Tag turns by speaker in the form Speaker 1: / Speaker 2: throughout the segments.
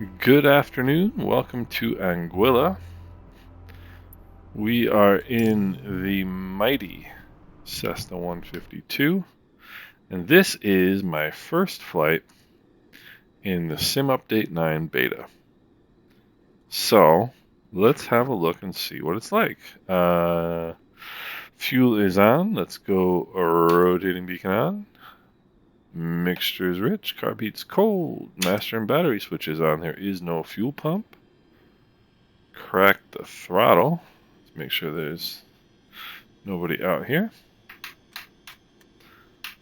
Speaker 1: Good afternoon. Welcome to Anguilla. We are in the mighty Cessna 152, and this is my first flight in the Sim Update 9 beta. So let's have a look and see what it's like. Fuel is on. Let's go rotating beacon on. Mixture is rich. Carb heat's cold. Master and battery switch is on. There is no fuel pump. Crack the throttle. Let's make sure there's nobody out here.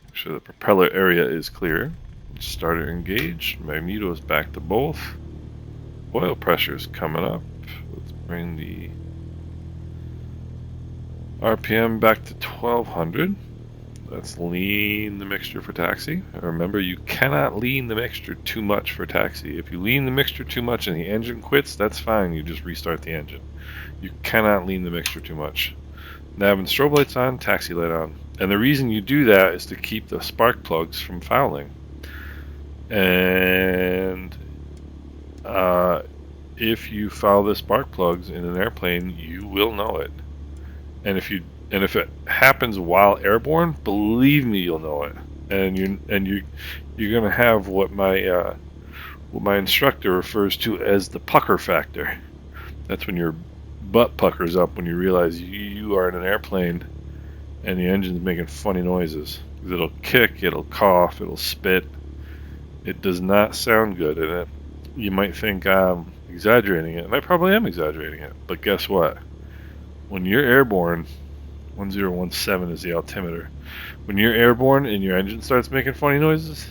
Speaker 1: Make sure the propeller area is clear. Starter engaged. Magneto's back to both. Oil pressure's coming up. Let's bring the RPM back to 1200. Let's lean the mixture for taxi. Remember, you cannot lean the mixture too much for taxi. If you lean the mixture too much and the engine quits, that's fine. You just restart the engine. You cannot lean the mixture too much. Nav and strobe lights on, taxi light on. And the reason you do that is to keep the spark plugs from fouling. And if you foul the spark plugs in an airplane, you will know it. And if it happens while airborne, believe me, you'll know it. And you're gonna have what my instructor refers to as the pucker factor. That's when your butt puckers up when you realize you are in an airplane and the engine's making funny noises. It'll kick, it'll cough, it'll spit. It does not sound good, and you might think I'm exaggerating it, and I probably am exaggerating it. But guess what? When you're airborne, 1017 is the altimeter. When you're airborne and your engine starts making funny noises,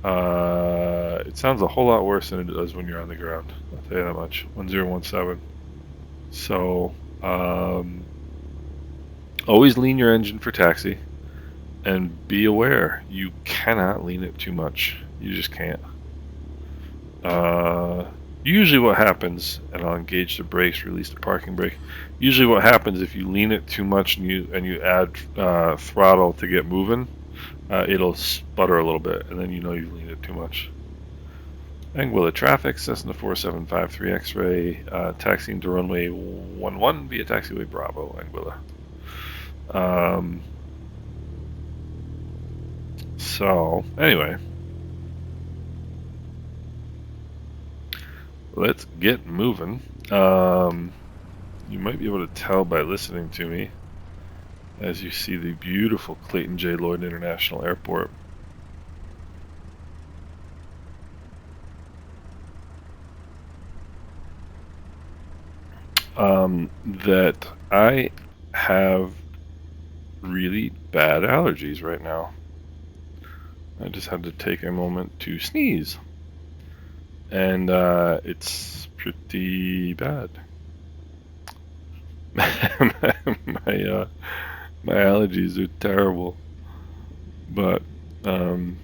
Speaker 1: it sounds a whole lot worse than it does when you're on the ground. I'll tell you that much. 1017. So, always lean your engine for taxi, and be aware you cannot lean it too much. You just can't. Usually what happens, and I'll engage the brakes, release the parking brake. Usually what happens if you lean it too much and you add throttle to get moving, it'll sputter a little bit, and then you know you've leaned it too much. Anguilla traffic, Cessna 4753 X-ray, taxiing to runway 11 via taxiway Bravo, Anguilla. So, anyway. Let's get moving. You might be able to tell by listening to me as you see the beautiful Clayton J. Lloyd International Airport. That I have really bad allergies right now. I just had to take a moment to sneeze. And it's pretty bad. my allergies are terrible, but we'll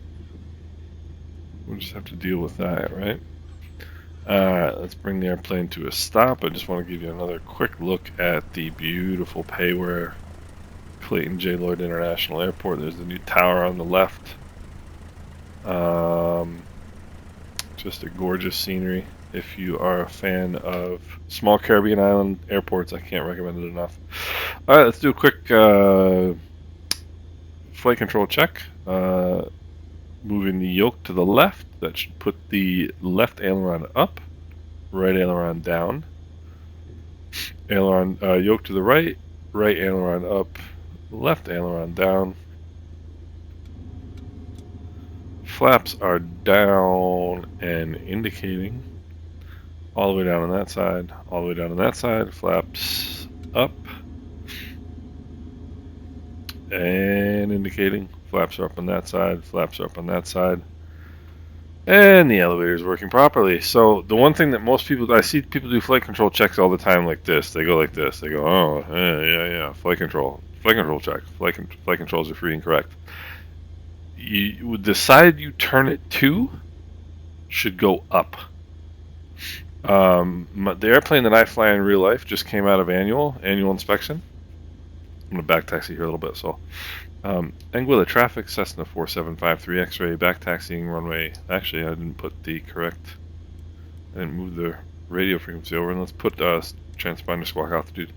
Speaker 1: just have to deal with that, right? Let's bring the airplane to a stop. I just want to give you another quick look at the beautiful payware Clayton J. Lloyd International Airport. There's the new tower on the left. Just a gorgeous scenery. If you are a fan of small Caribbean island airports, I can't recommend it enough. All right, let's do a quick flight control check. Moving the yoke to the left. That should put the left aileron up, right aileron down. Aileron yoke to the right, right aileron up, left aileron down. Flaps are down and indicating. All the way down on that side, all the way down on that side. Flaps up and indicating. Flaps are up on that side, flaps are up on that side. And the elevator is working properly. So the one thing that most people, I see people do flight control checks all the time like this. They go like this. They go, oh, yeah, flight control check. Flight controls are free and correct. The side you turn it to should go up. The airplane that I fly in real life just came out of annual inspection. I'm going to back taxi here a little bit. So Anguilla traffic, Cessna 4753 X-ray, back taxiing runway. Actually, I didn't put the correct. I didn't move the radio frequency over, and let's put transponder squawk altitude.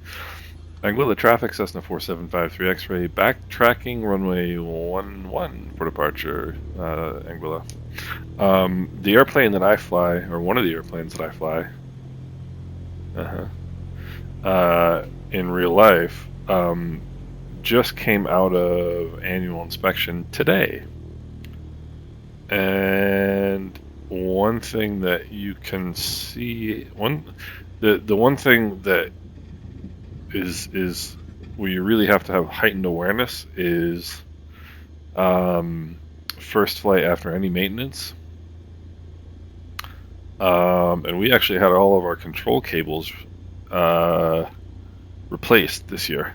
Speaker 1: Anguilla traffic, Cessna 4753 X-ray, backtracking runway 11 for departure, Anguilla. The airplane that I fly, or one of the airplanes that I fly, in real life, just came out of annual inspection today. And one thing that you can see, the one thing that is where you really have to have heightened awareness is first flight after any maintenance. And we actually had all of our control cables replaced this year.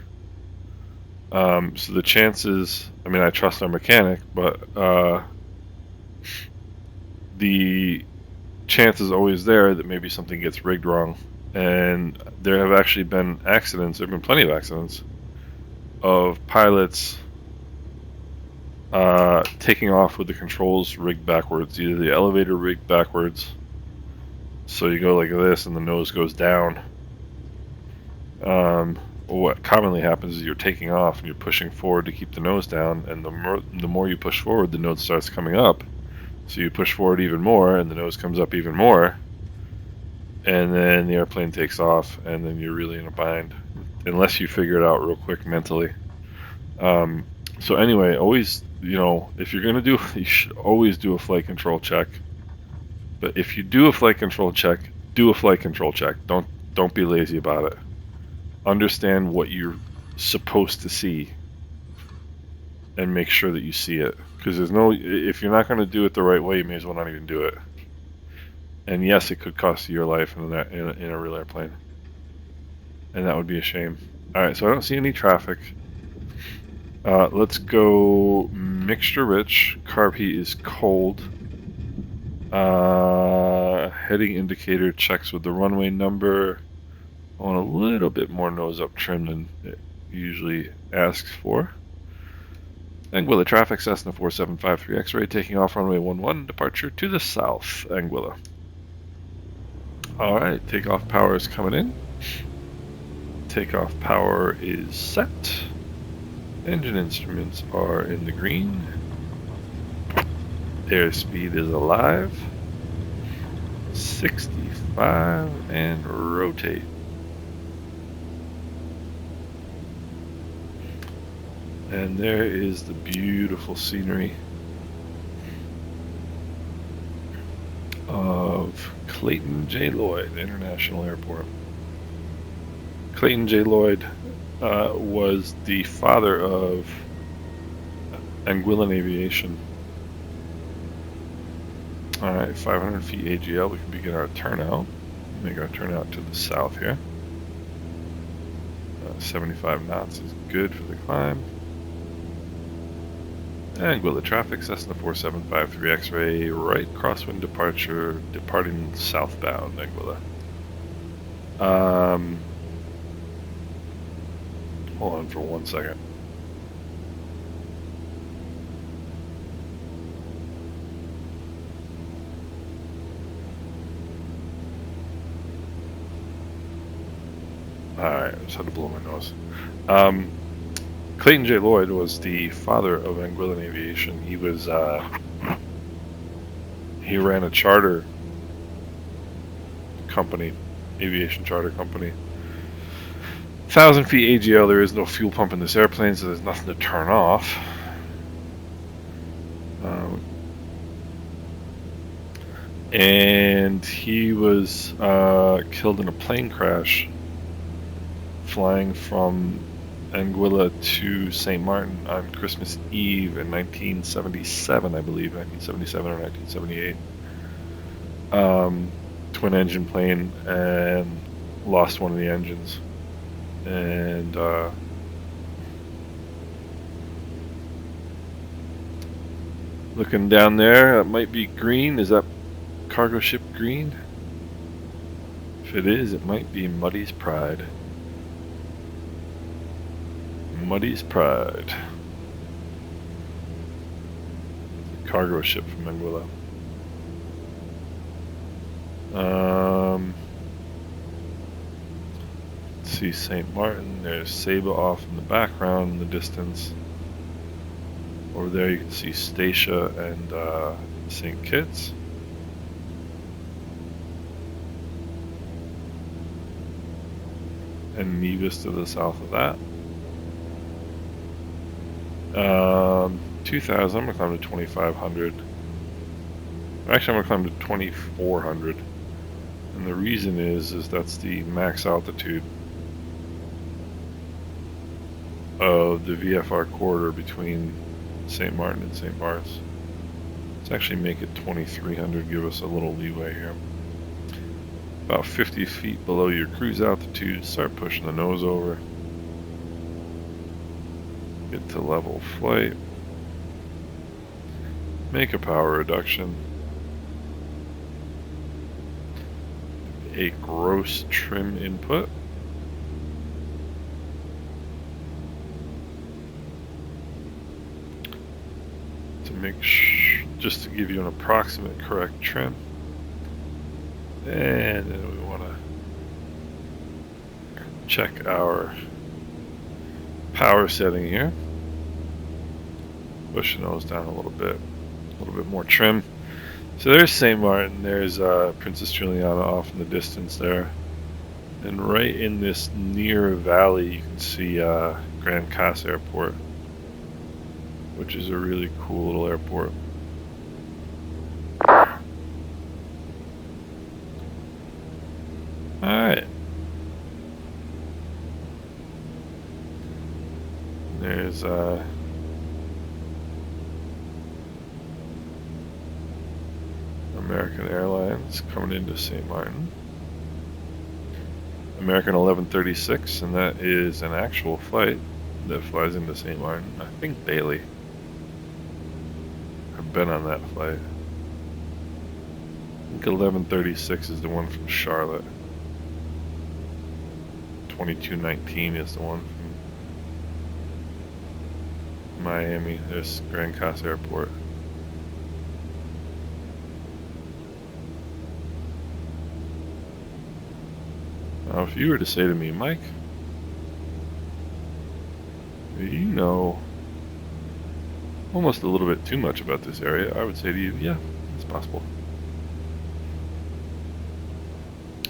Speaker 1: So the chances, I mean, I trust our mechanic, but the chance is always there that maybe something gets rigged wrong. And there have actually been accidents, there have been plenty of accidents, of pilots taking off with the controls rigged backwards, either the elevator rigged backwards, so you go like this and the nose goes down. What commonly happens is you're taking off and you're pushing forward to keep the nose down, and the more you push forward, the nose starts coming up. So you push forward even more, and the nose comes up even more, and then the airplane takes off, and then you're really in a bind, unless you figure it out real quick mentally. So anyway, always, if you're gonna you should always do a flight control check. But if you do a flight control check, do a flight control check. Don't be lazy about it. Understand what you're supposed to see, and make sure that you see it. Because if you're not going to do it the right way, you may as well not even do it. And yes, it could cost you your life in a real airplane, and that would be a shame. All right, so I don't see any traffic. Let's go mixture rich. Carb heat is cold. Heading indicator checks with the runway number. I want a little bit more nose up trim than it usually asks for. Anguilla traffic, Cessna 4753 X-ray, taking off runway 11, departure to the south, Anguilla. Alright, takeoff power is coming in. Takeoff power is set. Engine instruments are in the green. Airspeed is alive. 65 and rotate. And there is the beautiful scenery of Clayton J. Lloyd International Airport. Clayton J. Lloyd was the father of Anguillan Aviation. Alright, 500 feet AGL, we can begin our turnout. Make our turnout to the south here. 75 knots is good for the climb. Anguilla traffic, Cessna 4753 X-ray, right crosswind departure, departing southbound, Anguilla. Hold on for 1 second. Alright, I just had to blow my nose. Clayton J. Lloyd was the father of Anguillan Aviation. He was, he ran a charter company, aviation charter company. 1,000 feet AGL, there is no fuel pump in this airplane, so there's nothing to turn off. And he was killed in a plane crash flying from Anguilla to St. Martin on Christmas Eve in 1977, I believe, 1977 or 1978. Twin engine plane, and lost one of the engines. And looking down there, it might be green. Is that cargo ship green? If it is, it might be Muddy's Pride. Muddy's Pride. cargo ship from Anguilla. Let's see St. Martin. There's Saba off in the background in the distance. Over there you can see Statia and St. Kitts. And Nevis to the south of that. 2,000, I'm going to climb to 2,500. Actually, I'm going to climb to 2,400. And the reason is that's the max altitude of the VFR corridor between St. Martin and St. Barts. Let's actually make it 2,300, give us a little leeway here. About 50 feet below your cruise altitude, start pushing the nose over. Get to level flight. Make a power reduction. A gross trim input. To make just to give you an approximate correct trim. And then we want to check our power setting here. Push the nose down a little bit more trim. So there's St. Martin, there's Princess Juliana off in the distance there. And right in this near valley you can see Grand Casse Airport, which is a really cool little airport. Alright. There's American Airlines coming into St. Martin. American 1136, and that is an actual flight that flies into St. Martin. I think Bailey. I've been on that flight. I think 1136 is the one from Charlotte. 2219 is the one from Miami. There's Grand Casse Airport. Now, if you were to say to me, Mike, you know almost a little bit too much about this area, I would say to you, yeah, it's possible.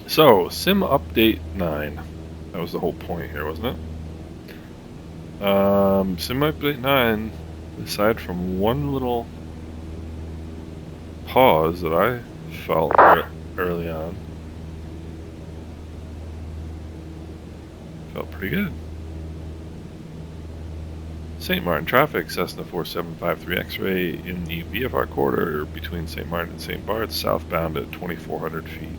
Speaker 1: So, Sim Update 9. That was the whole point here, wasn't it? Sim Update 9, aside from one little pause that I felt early on, felt pretty good. St. Martin traffic, Cessna 4753 X-ray in the VFR corridor between St. Martin and St. Barts, southbound at 2,400 feet.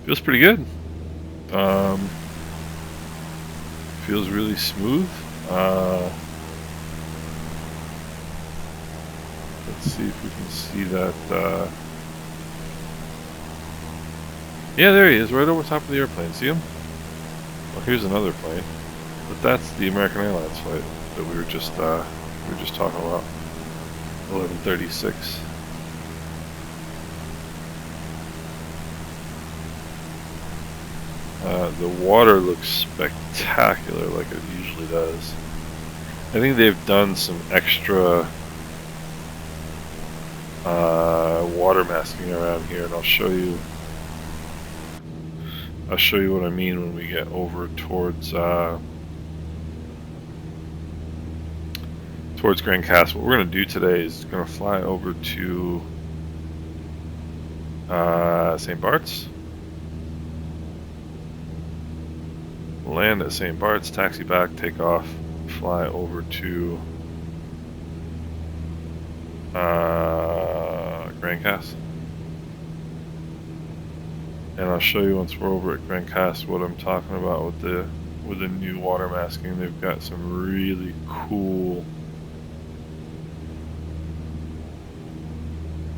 Speaker 1: Feels pretty good. Feels really smooth. Let's see if we can see that. Yeah, there he is, right over top of the airplane. See him? Well, here's another plane, but that's the American Airlines flight that we were just talking about. 1136. The water looks spectacular, like it usually does. I think they've done some extra water masking around here, and I'll show you what I mean when we get over towards Grand Casse. What we're going to do today is going to fly over to St. Barts, land at St. Barts, taxi back, take off, fly over to Grand Casse. And I'll show you once we're over at Grand Casse what I'm talking about with the new water masking. They've got some really cool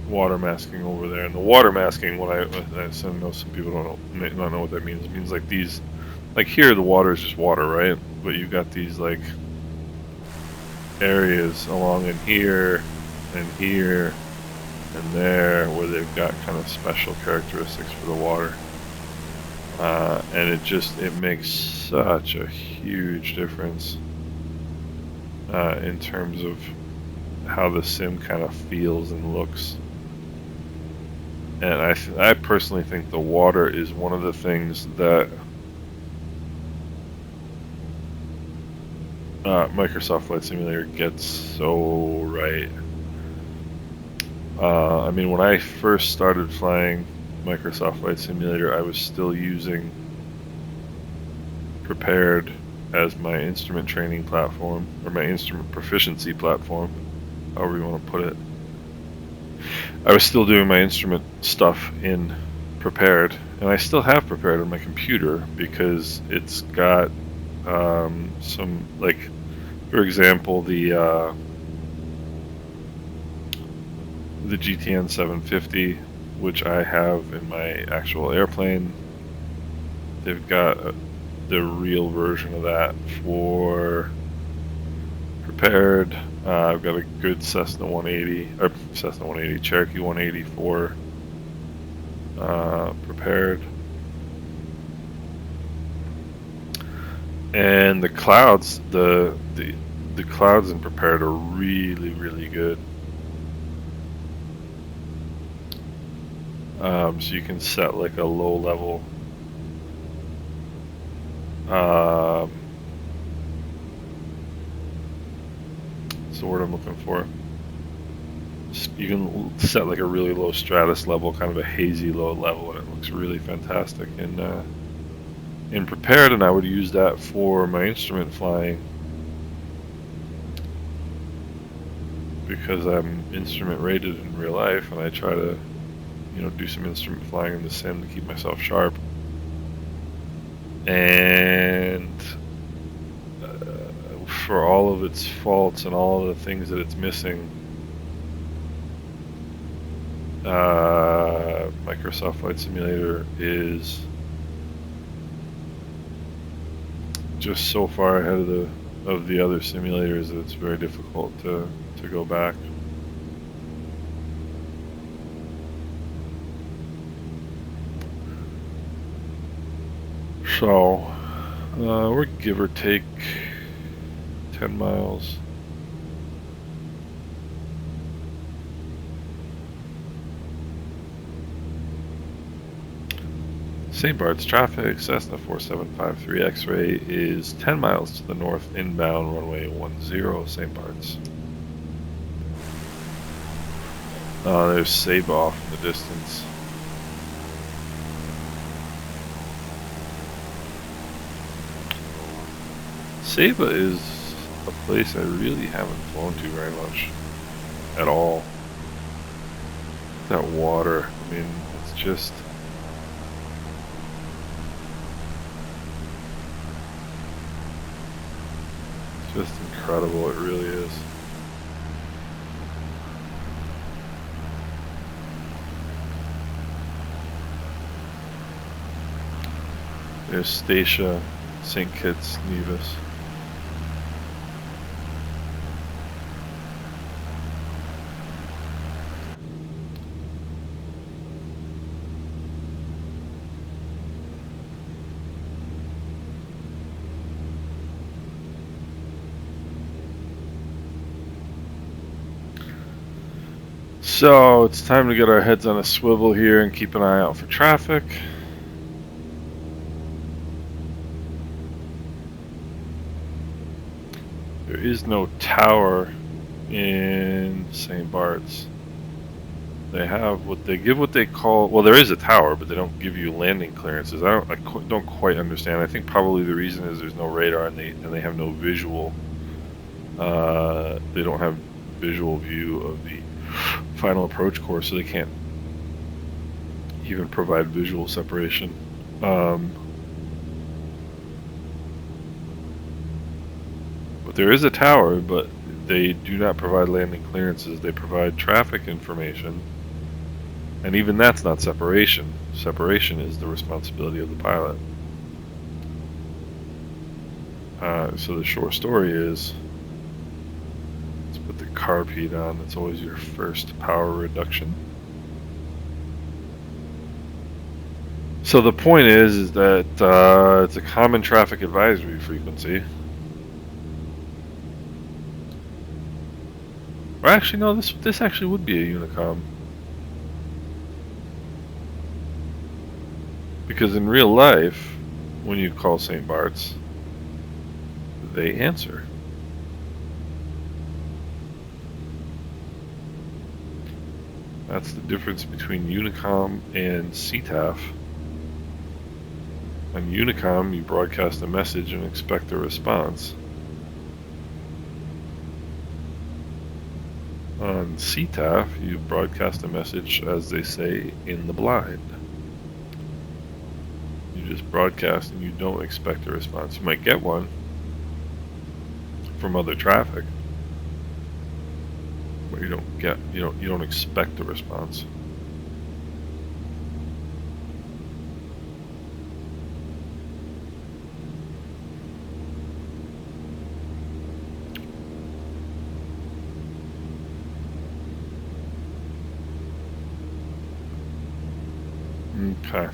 Speaker 1: water masking over there. And the water masking, what I know some people may not know what that means. It means like these, like here the water is just water, right? but you've got these like areas along in here and here and there where they've got kind of special characteristics for the water. And it makes such a huge difference in terms of how the sim kind of feels and looks. And I personally think the water is one of the things that Microsoft Flight Simulator gets so right. I mean, when I first started flying Microsoft Flight Simulator, I was still using Prepared as my instrument training platform, or my instrument proficiency platform, however you want to put it. I was still doing my instrument stuff in Prepared, and I still have Prepared on my computer because it's got some, like, for example, the GTN 750, which I have in my actual airplane. They've got the real version of that for Prepared. I've got a good Cessna 180, Cherokee 180 for Prepared. And the clouds, the clouds in Prepared are really, really good. So you can set like a low level what's the word I'm looking for? You can set like a really low stratus level, kind of a hazy low level, and it looks really fantastic in Prepared, and I would use that for my instrument flying because I'm instrument rated in real life, and I try to, you know, do some instrument flying in the sim to keep myself sharp. And for all of its faults and all of the things that it's missing, Microsoft Flight Simulator is just so far ahead of the other simulators that it's very difficult to go back. So we're give or take 10 miles. St. Barts traffic, Cessna 4753 X-ray is 10 miles to the north, inbound runway 10, St. Barts. There's Saba off in the distance. Saba is a place I really haven't flown to very much at all. That water, I mean, it's just incredible, it really is. There's Statia, St. Kitts, Nevis. So it's time to get our heads on a swivel here and keep an eye out for traffic. There is no tower in St. Barts. They have what they call, well, there is a tower, but they don't give you landing clearances. I don't quite understand. I think probably the reason is there's no radar and they have no visual. They don't have visual view of the final approach course, so they can't even provide visual separation. But there is a tower, but they do not provide landing clearances. They provide traffic information, and even that's not separation. Separation is the responsibility of the pilot. So the short story is, let's put the carb heat on. That's always your first power reduction. So the point is that it's a common traffic advisory frequency. Or actually, no, this actually would be a Unicom. Because in real life, when you call St. Bart's, they answer. That's the difference between Unicom and CTAF. On Unicom, you broadcast a message and expect a response. On CTAF, you broadcast a message, as they say, in the blind. You just broadcast and you don't expect a response. You might get one from other traffic, but you don't expect a response. Okay.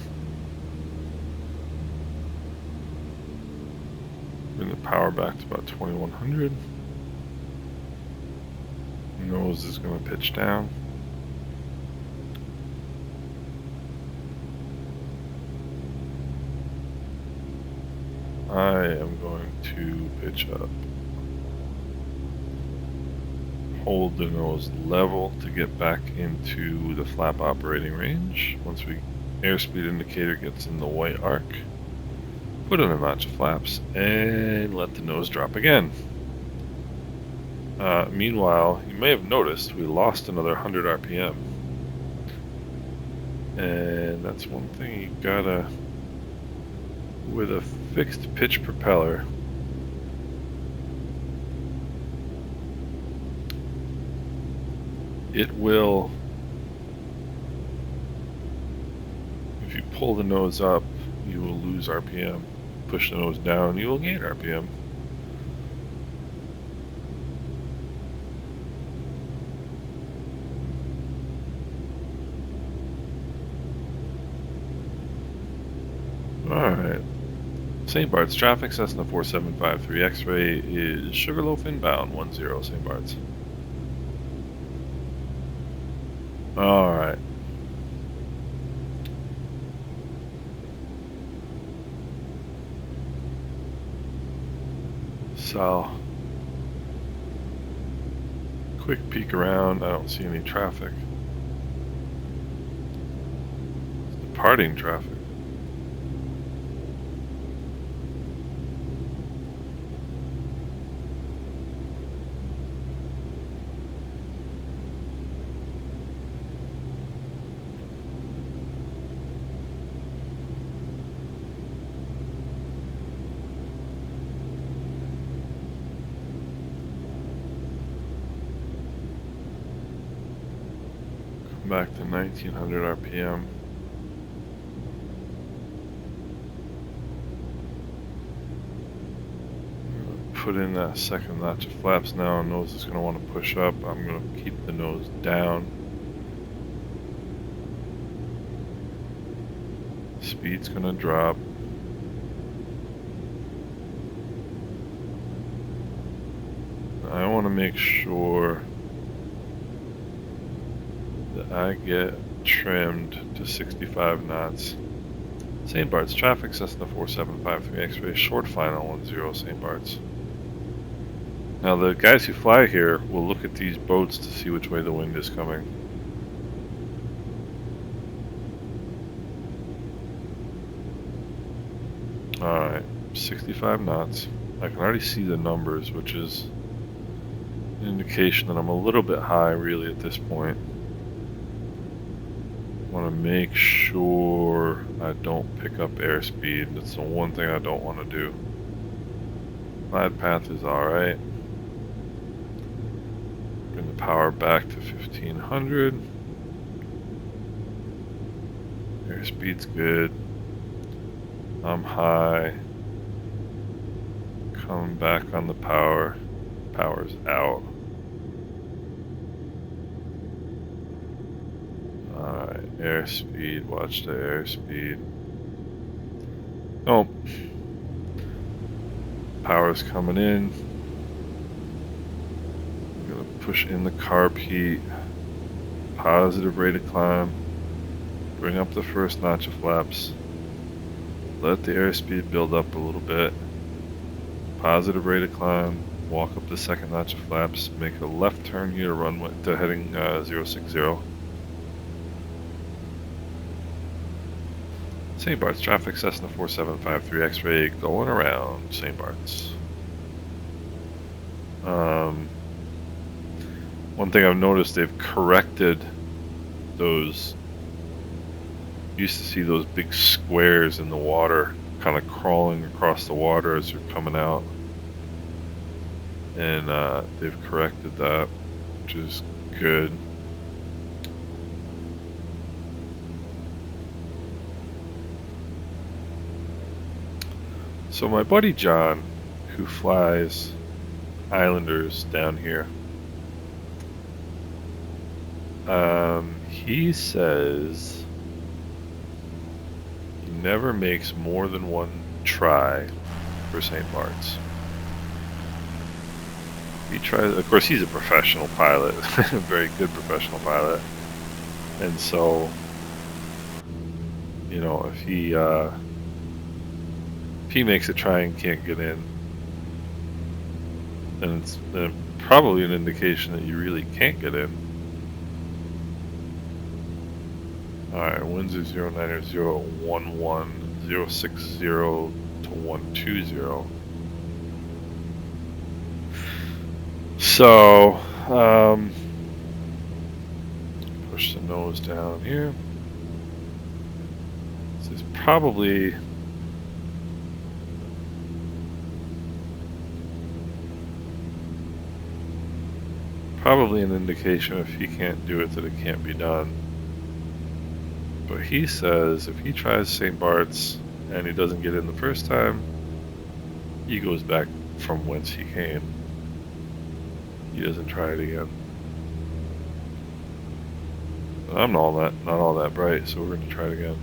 Speaker 1: Bring the power back to about 2100. Nose is going to pitch down. I am going to pitch up. Hold the nose level to get back into the flap operating range. Once the airspeed indicator gets in the white arc, put in a notch of flaps and let the nose drop again. Meanwhile, you may have noticed we lost another 100 RPM. And that's one thing you gotta, with a fixed pitch propeller, it will, if you pull the nose up, you will lose RPM. Push the nose down, you will gain RPM. Alright. St. Bart's traffic, Cessna 4753 X-ray is Sugarloaf inbound 10 St. Bart's. Alright. So, quick peek around, I don't see any traffic. It's departing traffic. Back to 1900 RPM. Put in that second notch of flaps now. Nose is going to want to push up. I'm going to keep the nose down. Speed's going to drop. I want to make sure that I get trimmed to 65 knots. St. Bart's traffic, Cessna 4753 X-ray, short final 10 St. Bart's. Now the guys who fly here will look at these boats to see which way the wind is coming. Alright, 65 knots. I can already see the numbers, which is an indication that I'm a little bit high really at this point. I want to make sure I don't pick up airspeed. That's the one thing I don't want to do. Glide path is alright. Bring the power back to 1500. Airspeed's good. I'm high. Coming back on the power. Power's out. Alright, airspeed. Watch the airspeed. Oh. Power's coming in. I'm gonna push in the carb heat. Positive rate of climb. Bring up the first notch of flaps. Let the airspeed build up a little bit. Positive rate of climb. Walk up the second notch of flaps. Make a left turn here to runway to heading 060. St. Barts traffic, Cessna 4753 X-ray going around St. Barts. One thing I've noticed, they've corrected those. Used to see those big squares in the water, kind of crawling across the water as you're coming out, and they've corrected that, which is good. So my buddy John, who flies Islanders down here, he says he never makes more than one try for St. Barts. He tries, of course he's a professional pilot, a very good professional pilot, and so, you know, if he makes a try and can't get in, then it's probably an indication that you really can't get in. Alright, winds are 09 011 060 to 120. So, push the nose down here. This is probably an indication, if he can't do it, that it can't be done. But he says if he tries St. Barts and he doesn't get in the first time, he goes back from whence he came. He doesn't try it again. But I'm not all that bright, so we're going to try it again.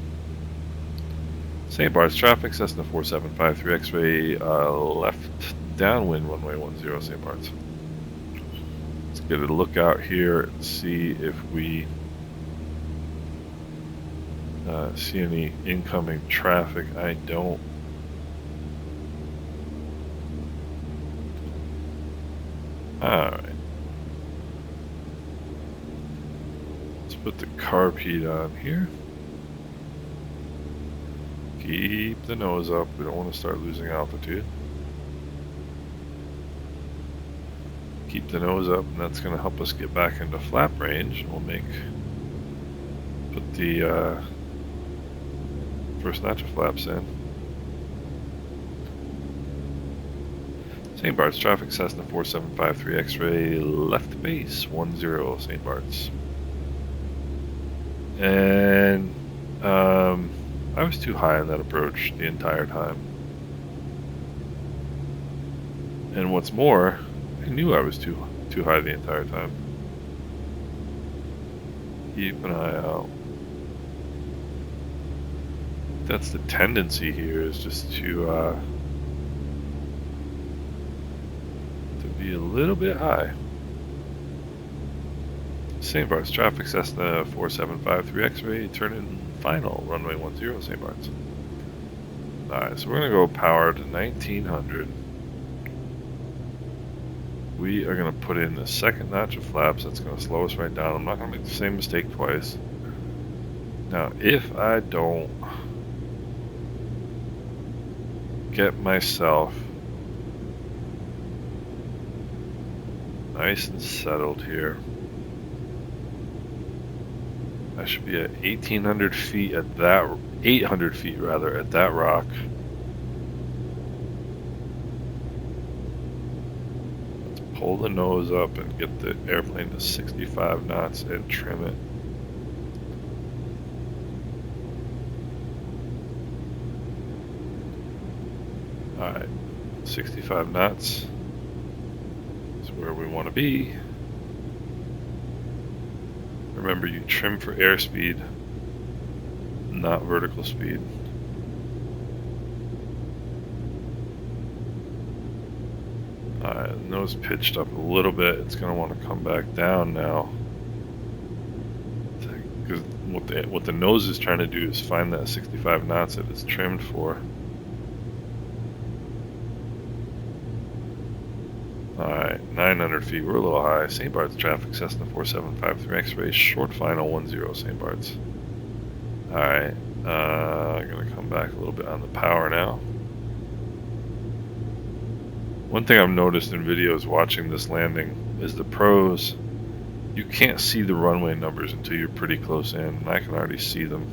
Speaker 1: St. Barts traffic, Cessna 4753 X-ray, left downwind runway 10 St. Barts. Let's get a look out here and see if we see any incoming traffic. I don't. Alright. Let's put the carb heat on here. Keep the nose up. We don't want to start losing altitude. Keep the nose up, and that's going to help us get back into flap range. We'll put the first notch of flaps in. St. Barts traffic, Cessna 4753 X-ray, left base 10 St. Barts. And I was too high on that approach the entire time. And what's more, I knew I was too high the entire time. Keep an eye out. That's the tendency here, is just to be a little bit high. St. Barts traffic, Cessna 4753 X-ray, turn in final, runway 10 St. Barts. Alright, so we're going to go power to 1900. We are going to put in the second notch of flaps. That's going to slow us right down. I'm not going to make the same mistake twice. Now, if I don't get myself nice and settled here, I should be at 1800 feet at that, 800 feet rather, at that rock. Let's pull the nose up and get the airplane to 65 knots and trim it. Alright, 65 knots is where we want to be. Remember, you trim for airspeed, not vertical speed. Nose pitched up a little bit. It's going to want to come back down now. Because what the nose is trying to do is find that 65 knots that it's trimmed for. Alright, 900 feet. We're a little high. St. Bart's traffic, Cessna 4753 X-ray, short final 10 St. Bart's. Alright, I'm going to come back a little bit on the power now. One thing I've noticed in videos watching this landing is the pros, you can't see the runway numbers until you're pretty close in, and I can already see them,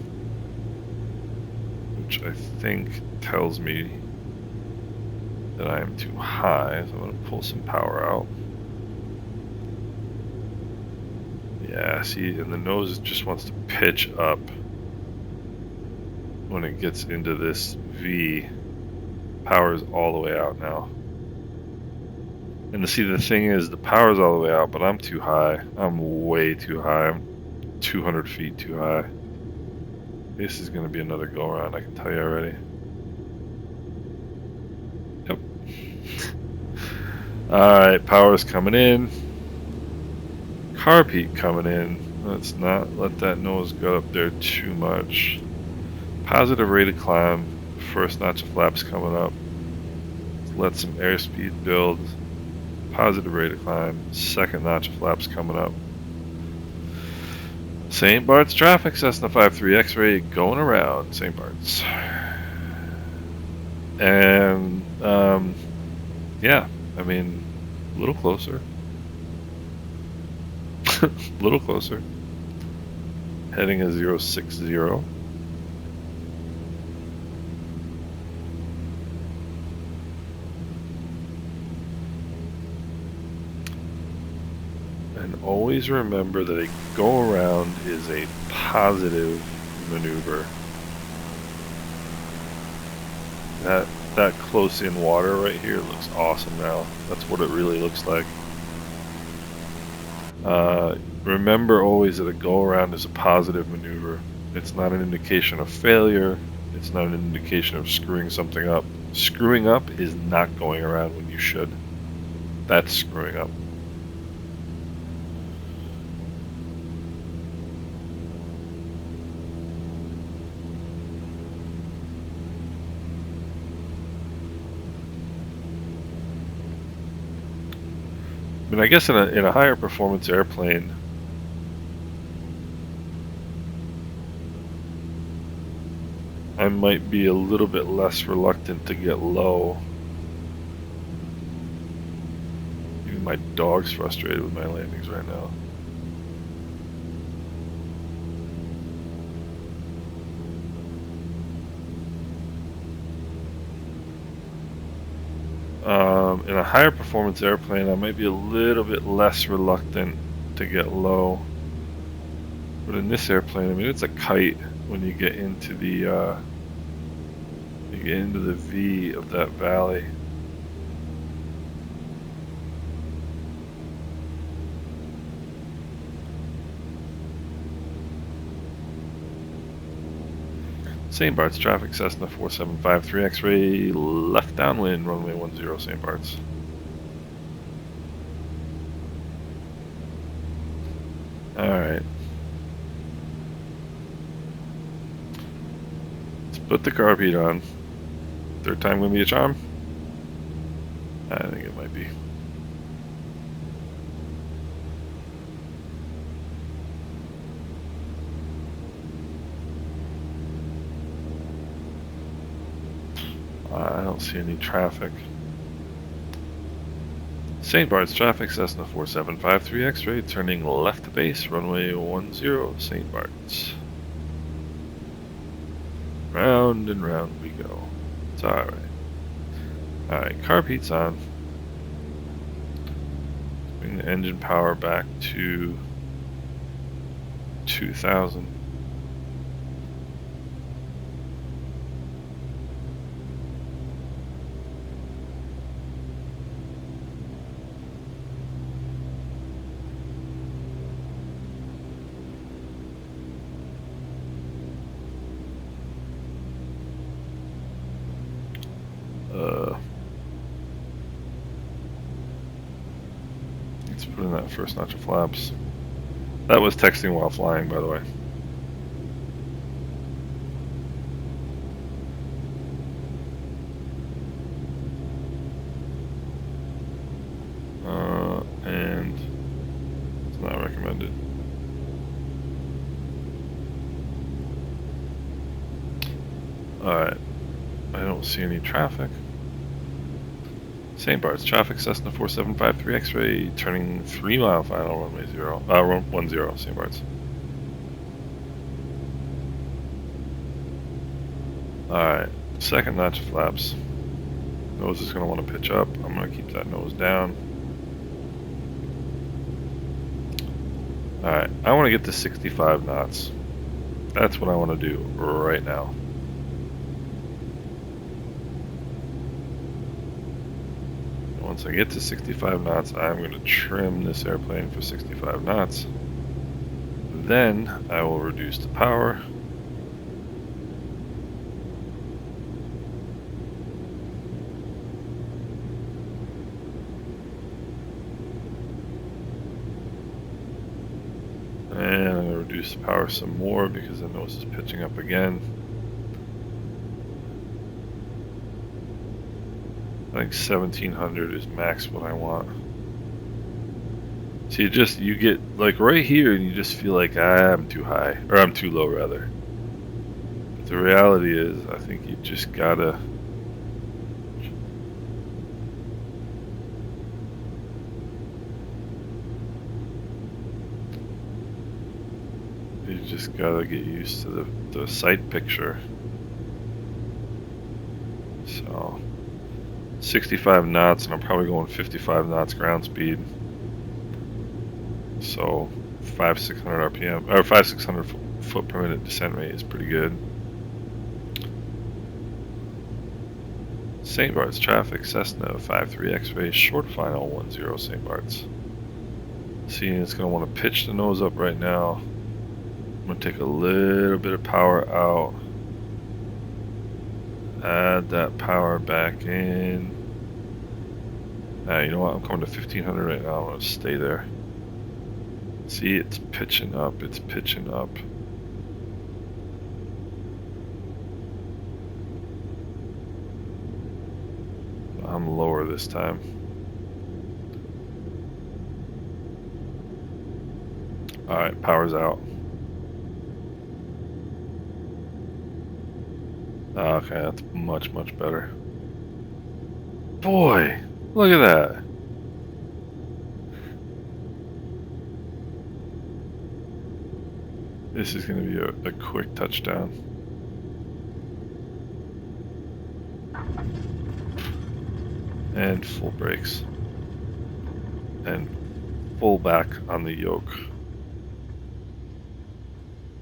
Speaker 1: which I think tells me that I am too high, so I'm going to pull some power out. Yeah, see, and the nose just wants to pitch up when it gets into this V. Power is all the way out now. And see, the thing is, the power's all the way out, but I'm too high. I'm way too high. I'm 200 feet too high. This is going to be another go-around, I can tell you already. Yep. Alright, power's coming in. Carb heat coming in. Let's not let that nose go up there too much. Positive rate of climb. First notch of flaps coming up. Let's let some airspeed build. Positive rate of climb, second notch of flaps coming up. St. Bart's traffic, Cessna 53 X-ray going around St. Bart's. And, yeah, I mean, a little closer. A little closer. Heading a 060. And always remember that a go-around is a positive maneuver. That close in water right here looks awesome now. That's what it really looks like. Remember always that a go-around is a positive maneuver. It's not an indication of failure. It's not an indication of screwing something up. Screwing up is not going around when you should. That's screwing up. I mean, I guess in a higher performance airplane, I might be a little bit less reluctant to get low. Even my dog's frustrated with my landings right now. In a higher performance airplane, I might be a little bit less reluctant to get low. But in this airplane, I mean, it's a kite when you get into the V of that valley. St. Bart's traffic, Cessna 4753 X-ray, left downwind, runway 10 St. Bart's. Alright. Let's put the carb heat on. Third time gonna be a charm? I think it might be. I don't see any traffic. St. Bart's traffic, Cessna 4753 X-ray, turning left to base, runway 10 St. Bart's. Round and round we go. It's alright. Alright, carb heat's on. Bring the engine power back to 2000. let's put in that first notch of flaps. That was texting while flying, by the way. And it's not recommended. Alright, I don't see any traffic. St. Barts, traffic, Cessna 4753 X-ray, turning 3 mile final, runway 10, St. Barts. Alright, second notch of flaps. Nose is going to want to pitch up. I'm going to keep that nose down. Alright, I want to get to 65 knots. That's what I want to do right now. Once I get to 65 knots, I'm going to trim this airplane for 65 knots. Then I will reduce the power. And I'm going to reduce the power some more because the nose is pitching up again. I think 1700 is max what I want. See, you get like right here and you just feel like I'm too high, or I'm too low rather. But the reality is, I think you just gotta get used to the sight picture. So 65 knots, and I'm probably going 55 knots ground speed. So 500-600 RPM, or 500-600 foot per minute descent rate is pretty good. St. Barts, traffic, Cessna 53 X-ray, short final 10, St. Barts. See, it's going to want to pitch the nose up right now. I'm going to take a little bit of power out. Add that power back in. You know what? I'm coming to 1500 right now. I'm going to stay there. See, it's pitching up. It's pitching up. I'm lower this time. Alright, power's out. Okay, that's much, much better. Boy, look at that. This is going to be a quick touchdown. And full brakes. And full back on the yoke.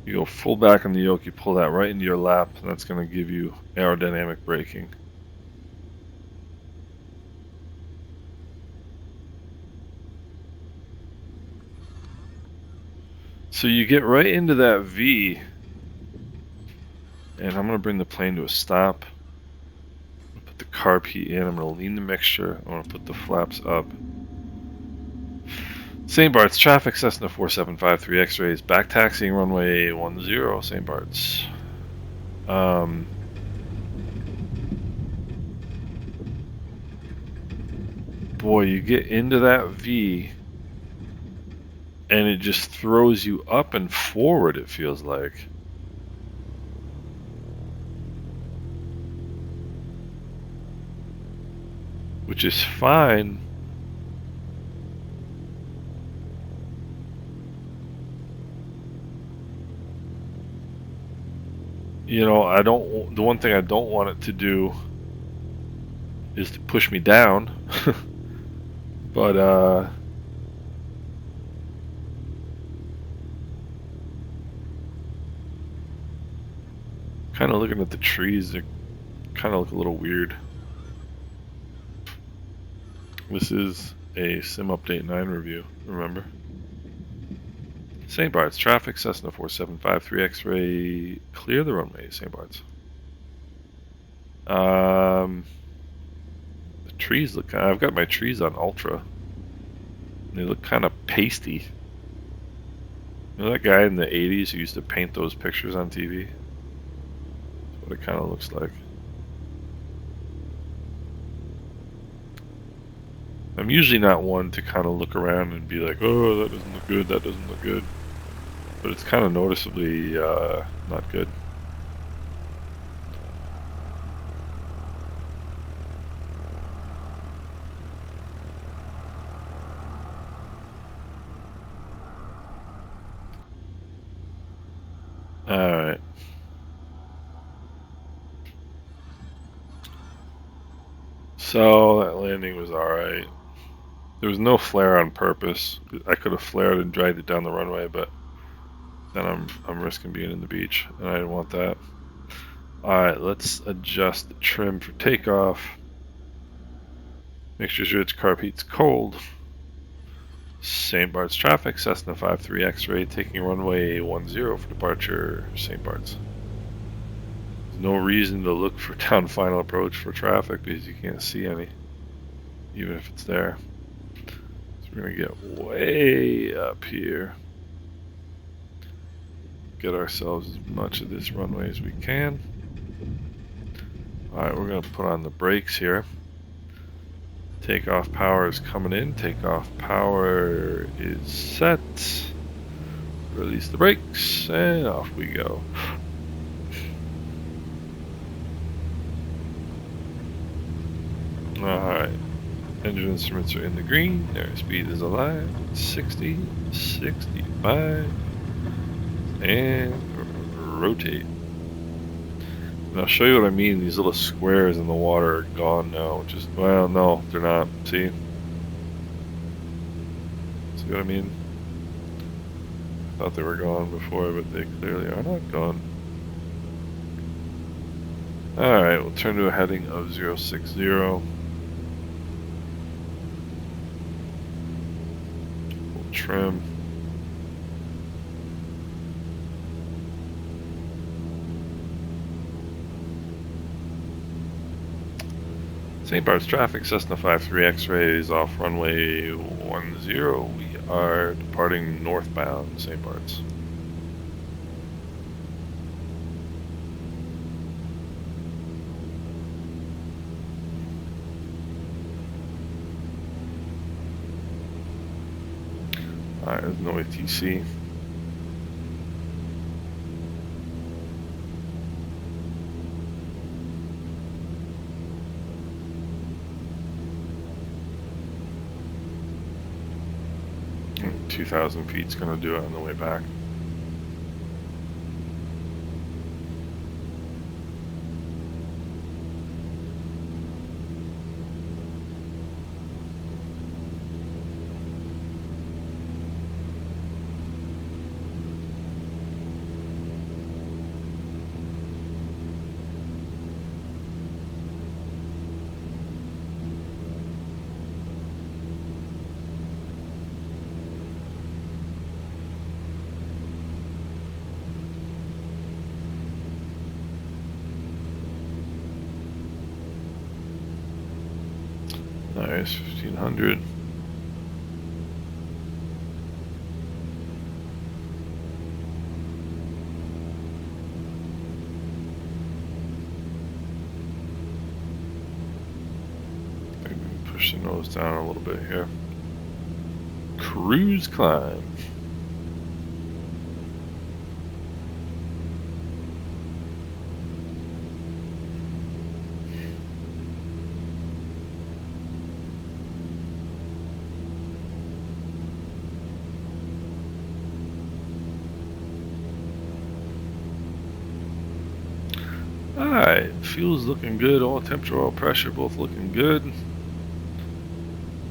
Speaker 1: You go full back on the yoke, you pull that right into your lap, and that's going to give you aerodynamic braking. So you get right into that V, and I'm going to bring the plane to a stop. Put the carb heat in, I'm going to lean the mixture, I'm going to put the flaps up. St. Barts, traffic, Cessna 4753 X-rays, back taxiing runway 10, St. Barts. Boy, you get into that V, and it just throws you up and forward, it feels like. Which is fine. You know, the one thing I don't want it to do is to push me down. But kind of looking at the trees, they kind of look a little weird. This is a Sim Update 9 review, remember? St. Barts, traffic, Cessna 4753 X-ray, clear the runway, St. Barts. The trees look, I've got my trees on ultra. They look kind of pasty. You know that guy in the 80s who used to paint those pictures on TV? That's what it kind of looks like. I'm usually not one to kind of look around and be like, oh, that doesn't look good, that doesn't look good. But it's kind of noticeably not good. Alright. So that landing was alright. There was no flare on purpose. I could have flared and dragged it down the runway, but then I'm risking being in the beach, and I didn't want that. Alright, let's adjust the trim for takeoff. Make sure its carb heat's cold. St. Bart's traffic, Cessna 53 X-ray, taking runway 10 for departure, St. Bart's. There's no reason to look for down final approach for traffic because you can't see any, even if it's there. So we're gonna get way up here. Get ourselves as much of this runway as we can. Alright, we're gonna put on the brakes here. Takeoff power is coming in. Takeoff power is set. Release the brakes, and off we go. Alright. Engine instruments are in the green. Airspeed is alive. 60, 65, and rotate. And I'll show you what I mean. These little squares in the water are gone now. Just, well, no, they're not. See? See what I mean? I thought they were gone before, but they clearly are not gone. Alright, we'll turn to a heading of 060. We'll trim. St. Bart's traffic, Cessna 53 X-rays off runway 10. We are departing northbound St. Bart's. Alright, there's no ATC. And 2,000 feet's gonna do it on the way back. Nice, 1,500. Maybe push the nose down a little bit here. Cruise climb. Alright, fuel's looking good, oil temperature, oil pressure both looking good.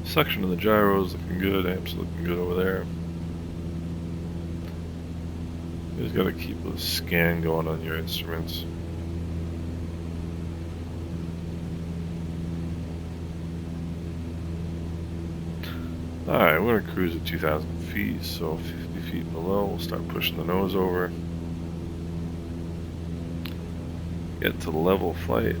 Speaker 1: Suction of the gyros looking good, amps looking good over there. You just gotta keep a scan going on your instruments. Alright, we're gonna cruise at 2,000 feet, so 50 feet below, we'll start pushing the nose over. Get to level flight.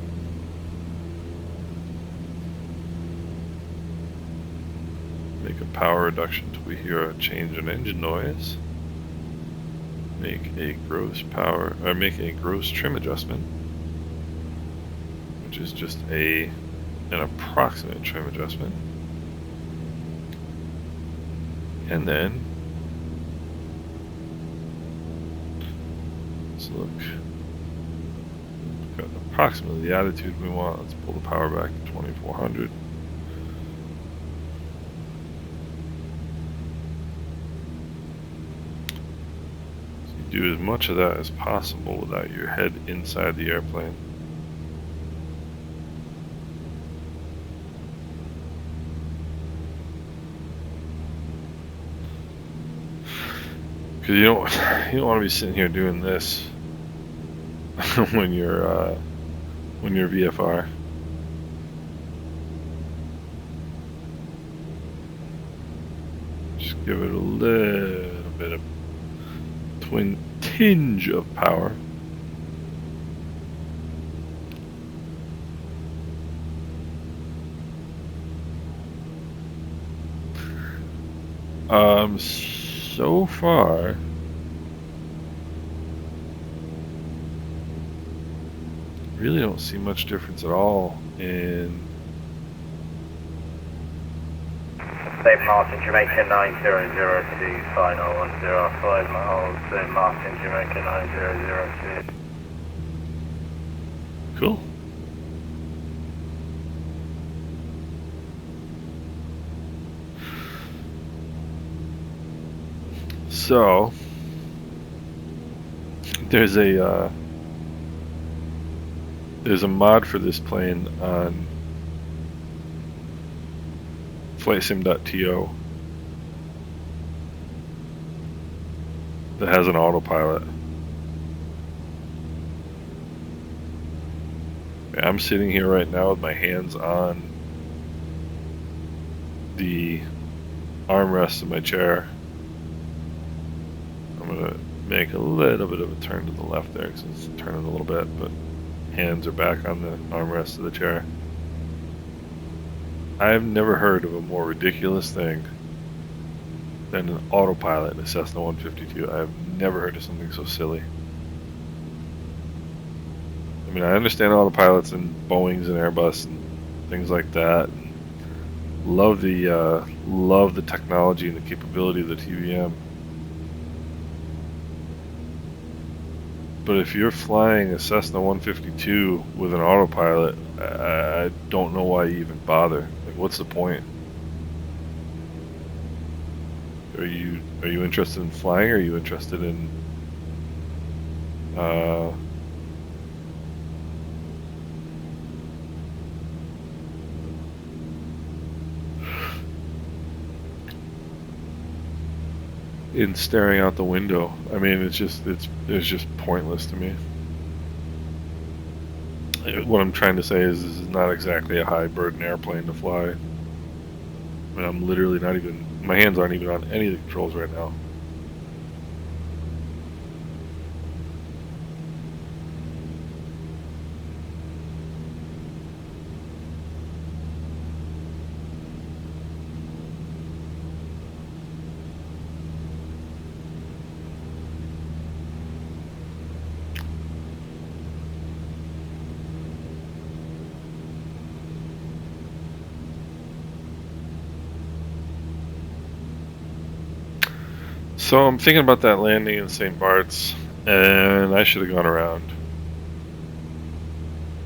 Speaker 1: Make a power reduction until we hear a change in engine noise. Make a gross power, or make a gross trim adjustment, which is just an approximate trim adjustment. And then let's look. Got approximately the attitude we want. Let's pull the power back to 2400. So you do as much of that as possible without your head inside the airplane. Because you don't want to be sitting here doing this when you're VFR. Just give it a little bit of tinge of power. So far, really don't see much difference at all in
Speaker 2: Save Martin Jamaica 9002 final 105 miles, Save Martin Jamaica 9002.
Speaker 1: Cool. So there's a mod for this plane on flightsim.to that has an autopilot. I'm sitting here right now with my hands on the armrest of my chair. I'm gonna make a little bit of a turn to the left there because it's turning a little bit, but hands are back on the armrest of the chair. I've never heard of a more ridiculous thing than an autopilot in a Cessna 152. I've never heard of something so silly. I mean, I understand autopilots and Boeings and Airbus and things like that. And love the technology and the capability of the TVM. But if you're flying a Cessna 152 with an autopilot, I don't know why you even bother. Like, what's the point? Are you interested in flying? Or are you interested in in staring out the window? I mean, it's just pointless to me. What I'm trying to say is this is not exactly a high burden airplane to fly. I mean, I'm literally not even, my hands aren't even on any of the controls right now. So I'm thinking about that landing in St. Barts, and I should have gone around.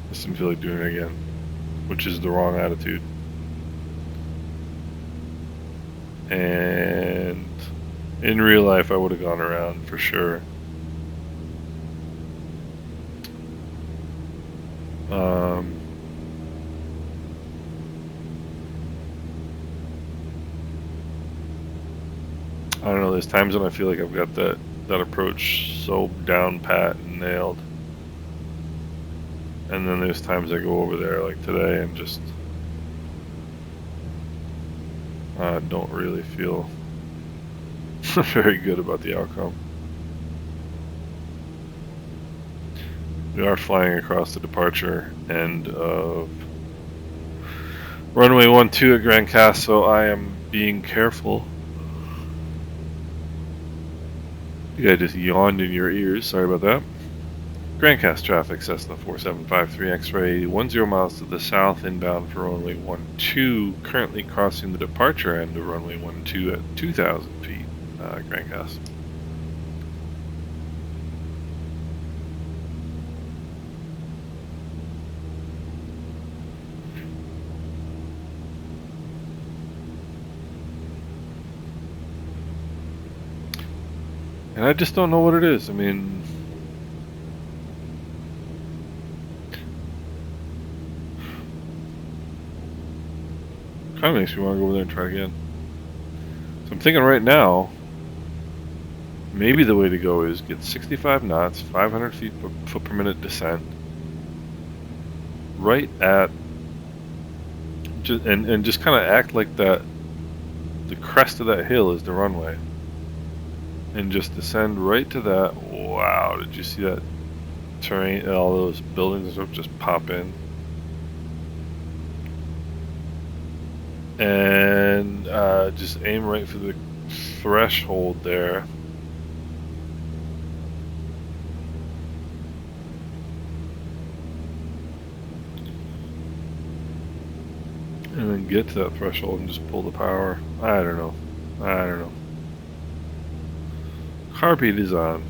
Speaker 1: Just didn't feel like doing it again, which is the wrong attitude. And in real life, I would have gone around for sure. I don't know, there's times when I feel like I've got that approach so down pat and nailed. And then there's times I go over there like today and just don't really feel very good about the outcome. We are flying across the departure end of Runway 12 at Grand Cast, so I am being careful. You guy just yawned in your ears, sorry about that. Grand Cast traffic, Cessna 4753 X-ray, 10 miles to the south, inbound for runway 12, currently crossing the departure end of runway 12 at 2,000 feet, Grand Cast. And I just don't know what it is. I mean, kind of makes me want to go over there and try again. So I'm thinking right now, maybe the way to go is get 65 knots, 500 foot per minute descent, right at, and just kind of act like that. The crest of that hill is the runway. And just descend right to that. Wow, did you see that terrain? All those buildings and stuff just pop in. And just aim right for the threshold there. And then get to that threshold and just pull the power. I don't know. Carpet is on.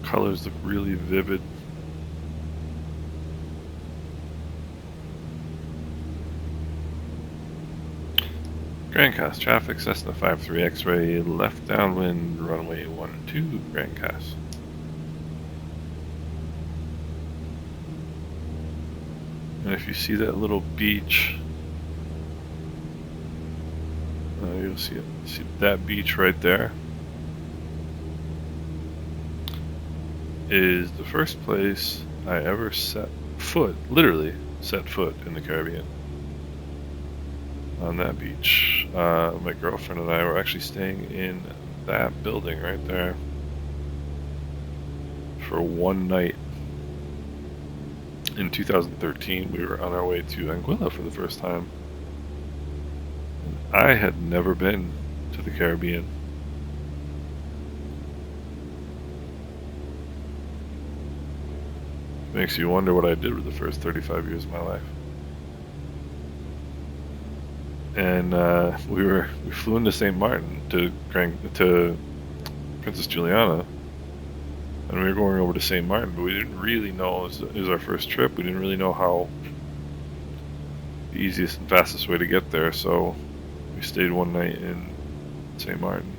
Speaker 1: Colors look really vivid. Grand Cast traffic, Cessna 53 X-ray, left downwind, runway 12, Grand Cast. And if you see that little beach, you'll see it. See that beach right there is the first place I ever set foot, literally set foot in the Caribbean. On that beach, my girlfriend and I were actually staying in that building right there for one night. In 2013, we were on our way to Anguilla for the first time. I had never been to the Caribbean. Makes you wonder what I did with the first 35 years of my life. And we flew into St. Martin to Princess Juliana, and we were going over to St. Martin, but we didn't really know, it was our first trip, we didn't really know how the easiest and fastest way to get there, so we stayed one night in St. Martin.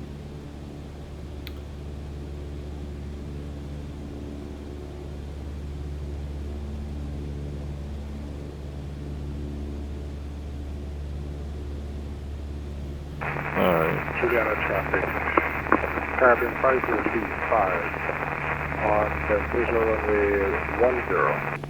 Speaker 1: Alright.
Speaker 3: Juliana traffic. Caribbean 5025 on the visual runway 10.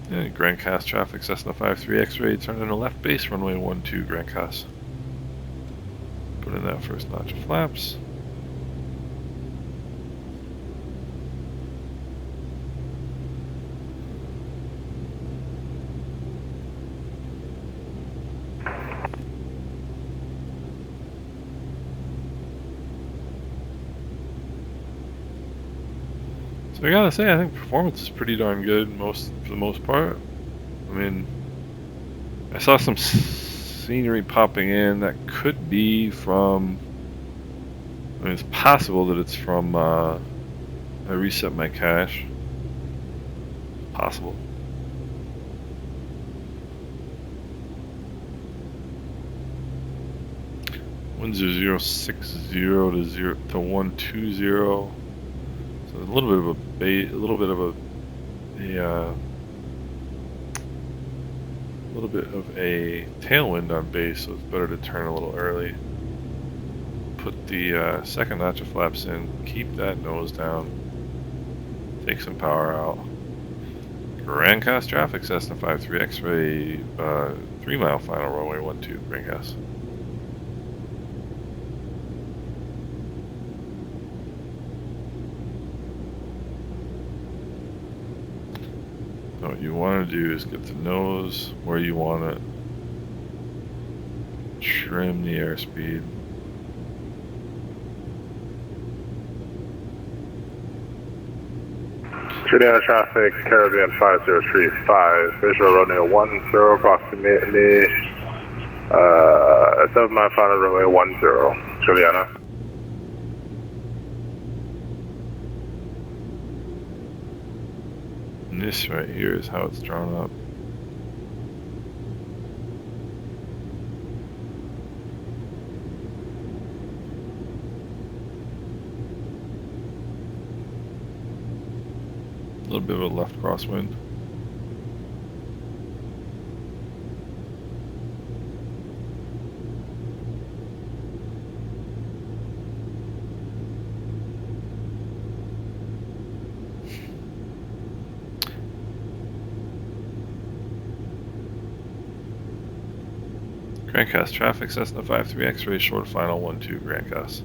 Speaker 1: Yeah, Grand Cast traffic, Cessna 53 X-ray, turn in the left base, runway 12, Grand Cast. Put in that first notch of flaps. So I gotta say, I think performance is pretty darn good for the most part. I mean, I saw some scenery popping in that could be from, I mean, it's possible that it's from, I reset my cache. Possible. Winds are 060 to 120. So little bit of a tailwind on base, so it's better to turn a little early. Put the second notch of flaps in, keep that nose down, take some power out. Grand Cast traffic, Cessna 53 X-ray, 3 mile final runway 12, Grand Cast. What you want to do is get the nose where you want it, trim the airspeed.
Speaker 3: Juliana traffic, Caribbean 5035, visual runway 10, approximately 7 mile final runway 10, Juliana.
Speaker 1: And this right here is how it's drawn up. A little bit of a left crosswind. Grand Cast traffic, Cessna 53 X-ray, short final 12, Grand Cast.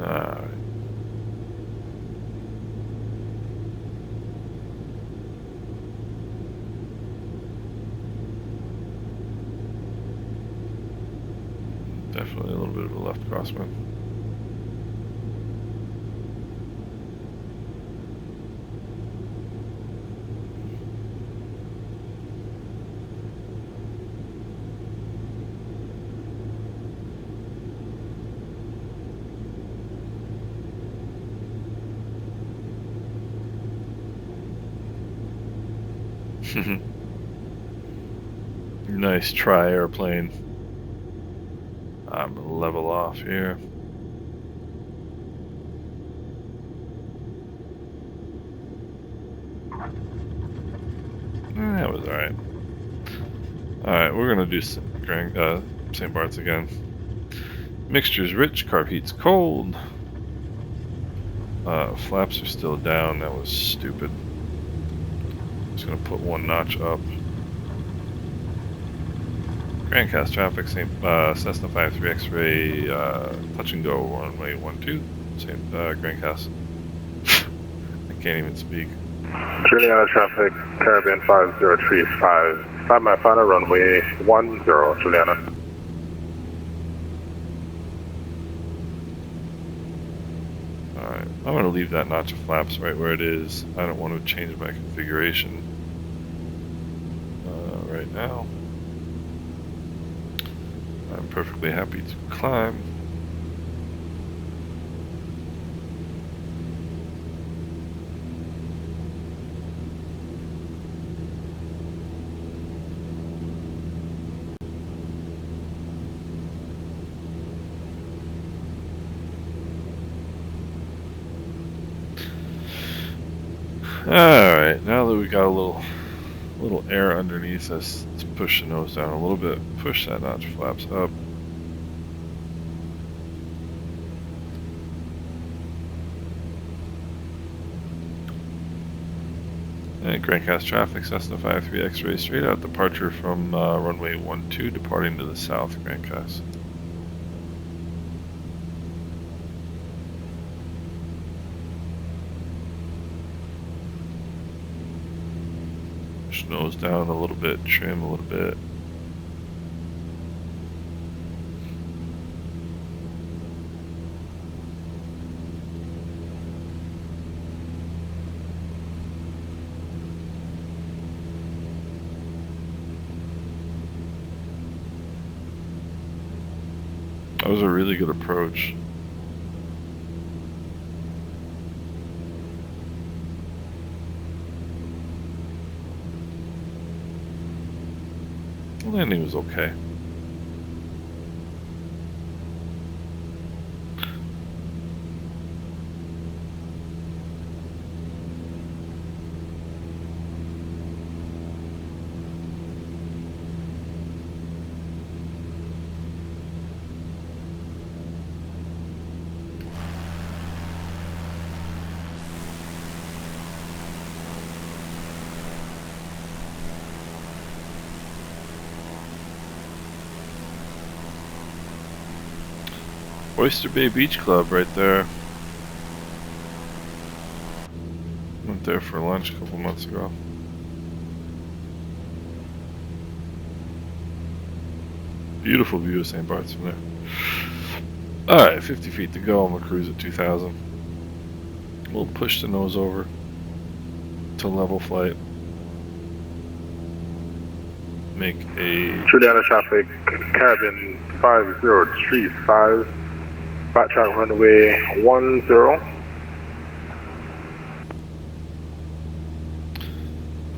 Speaker 1: Alright. Definitely a little bit of a left crosswind. Nice try, airplane. I'm gonna level off here. That was alright. Alright, we're gonna do St. Barts again. Mixture's rich, carb heat's cold. Flaps are still down, that was stupid. Just gonna put one notch up. Grand Cast traffic, Cessna 53 X-ray, touch and go, runway 12, Grand Cast. I can't even speak.
Speaker 3: Juliana traffic, Caribbean 5035, 5 mile final runway 10, Juliana.
Speaker 1: Alright, I'm going to leave that notch of flaps right where it is. I don't want to change my configuration right now. I'm perfectly happy to climb. Alright, now that we got a little air underneath us, let's push the nose down a little bit, push that notch of flaps up. And Grand Cast traffic, Cessna 53 X-ray, straight out departure from runway 12, departing to the south, Grand Cast. Push nose down a little bit, trim a little bit. That was a really good approach. The landing was okay. Oyster Bay Beach Club right there. Went there for lunch a couple months ago. Beautiful view of St. Barts from there. Alright, 50 feet to go. I'm gonna cruise at 2,000. We'll push the nose over to level flight. Make a...
Speaker 3: Juliana traffic, Caribbean 5035, backtrack runway 10.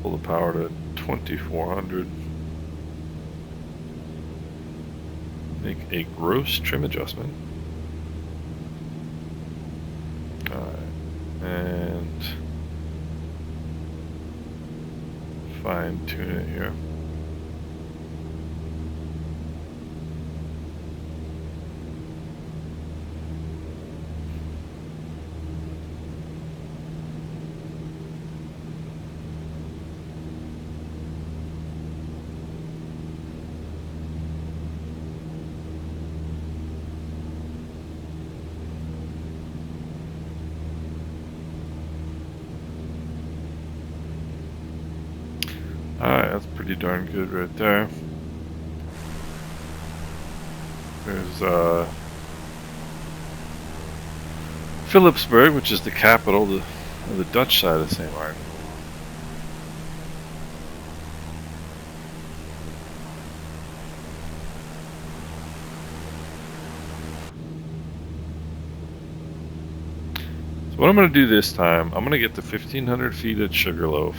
Speaker 1: Pull the power to 2400. Make a gross trim adjustment. Alright, and fine tune it here. Alright, that's pretty darn good right there. There's Philipsburg, which is the capital of the Dutch side of St. Martin. So what I'm going to do this time, I'm going to get to 1,500 feet at Sugarloaf.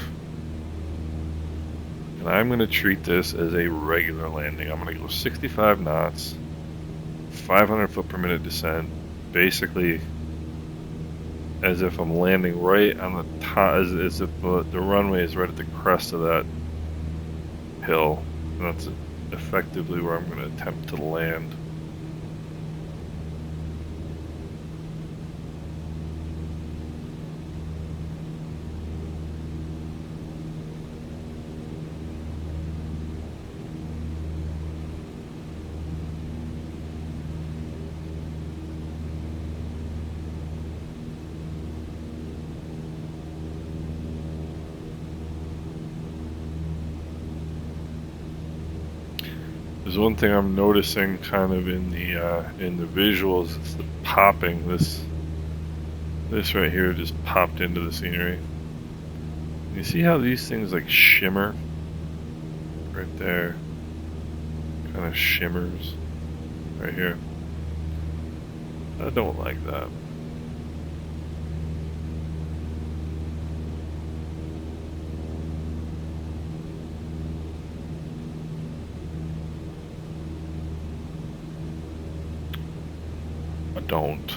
Speaker 1: And I'm going to treat this as a regular landing. I'm going to go 65 knots, 500 foot per minute descent, basically as if I'm landing right on the top, as if the runway is right at the crest of that hill. And that's effectively where I'm going to attempt to land. There's one thing I'm noticing kind of in the visuals, it's the popping. This right here just popped into the scenery. You see how these things like shimmer? Right there. Kind of shimmers. Right here. I don't like that. Don't.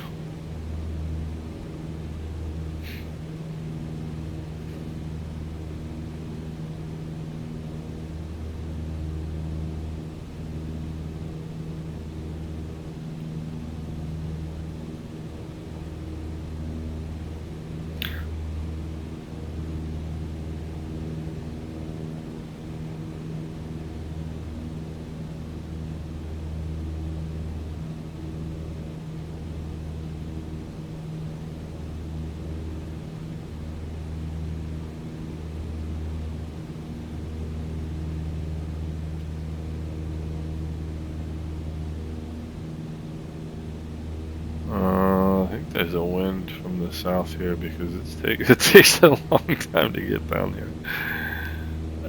Speaker 1: There's a wind from the south here because it takes a long time to get down here.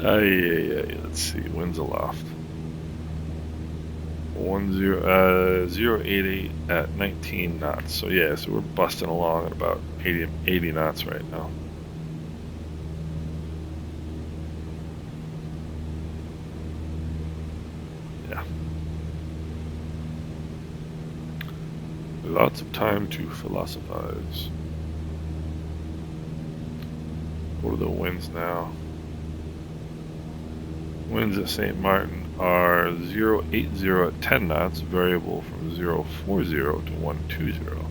Speaker 1: Let's see, winds aloft. 088 at 19 knots. So yeah, so we're busting along at about 80 knots right now. Yeah. Lots of time to philosophize. What are the winds now? Winds at St. Martin are 080 at 10 knots, variable from 040 to 120.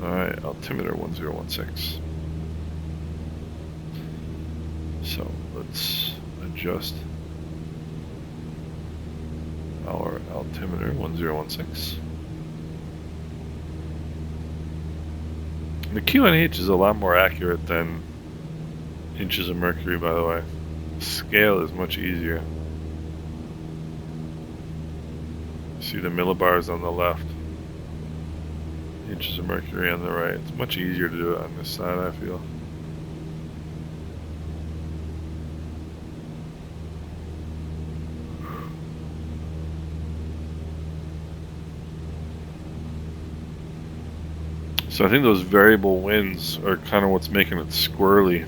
Speaker 1: Alright, altimeter 1016. So let's adjust our altimeter 1016. The QNH is a lot more accurate than inches of mercury, by the way. The scale is much easier. See the millibars on the left, inches of mercury on the right. It's much easier to do it on this side, I feel. So I think those variable winds are kind of what's making it squirrely.